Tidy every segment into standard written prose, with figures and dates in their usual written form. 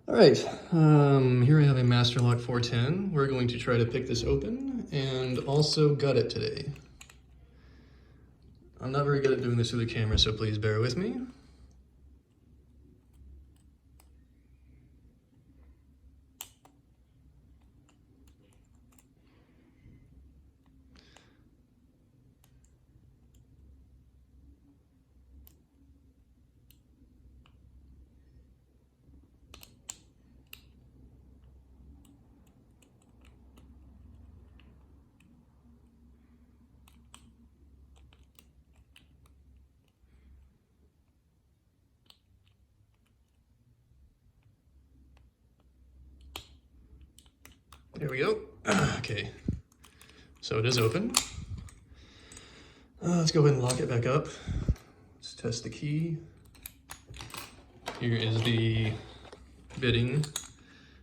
All right, here I have a Master Lock 410. We're going to try to pick this open and also gut it today. I'm not very good at doing this through the camera, so please bear with me. There we go. Okay, so it is open. Let's go ahead and lock it back up. Let's test the key. Here is the bitting.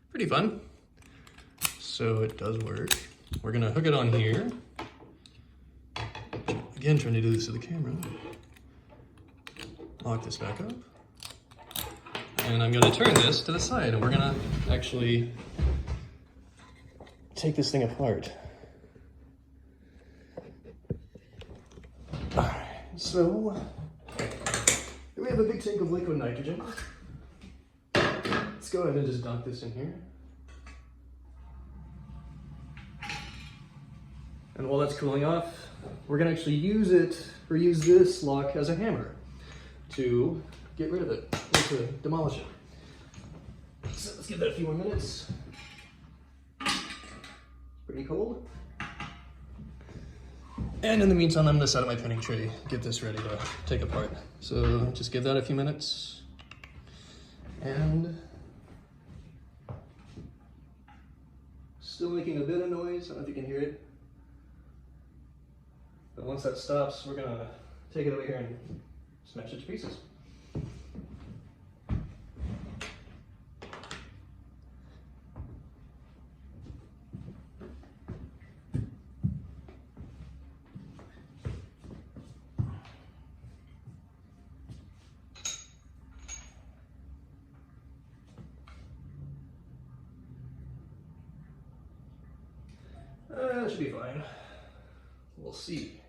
Pretty fun. So it does work. We're gonna hook it on here. Again, trying to do this to the camera. Lock this back up. And I'm gonna turn this to the side and we're gonna actually take this thing apart. All right, so here we have a big tank of liquid nitrogen. Let's go ahead and just dunk this in here. And while that's cooling off, we're gonna actually use this lock as a hammer to get rid of it, or to demolish it. So let's give that a few more minutes. Pretty cold. And in the meantime, I'm gonna set up my pinning tray, get this ready to take apart. So just give that a few minutes. And still making a bit of noise, I don't know if you can hear it. But once that stops, we're gonna take it over here and smash it to pieces. That should be fine. We'll see.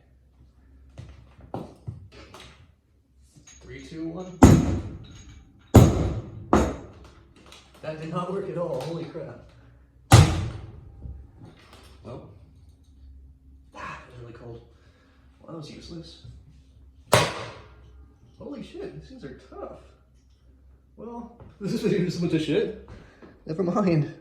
3, 2, 1. That did not work at all. Holy crap. Well, that was really cold. Well, that was useless. Holy shit, these things are tough. Well, this is just a bunch of shit. Never mind.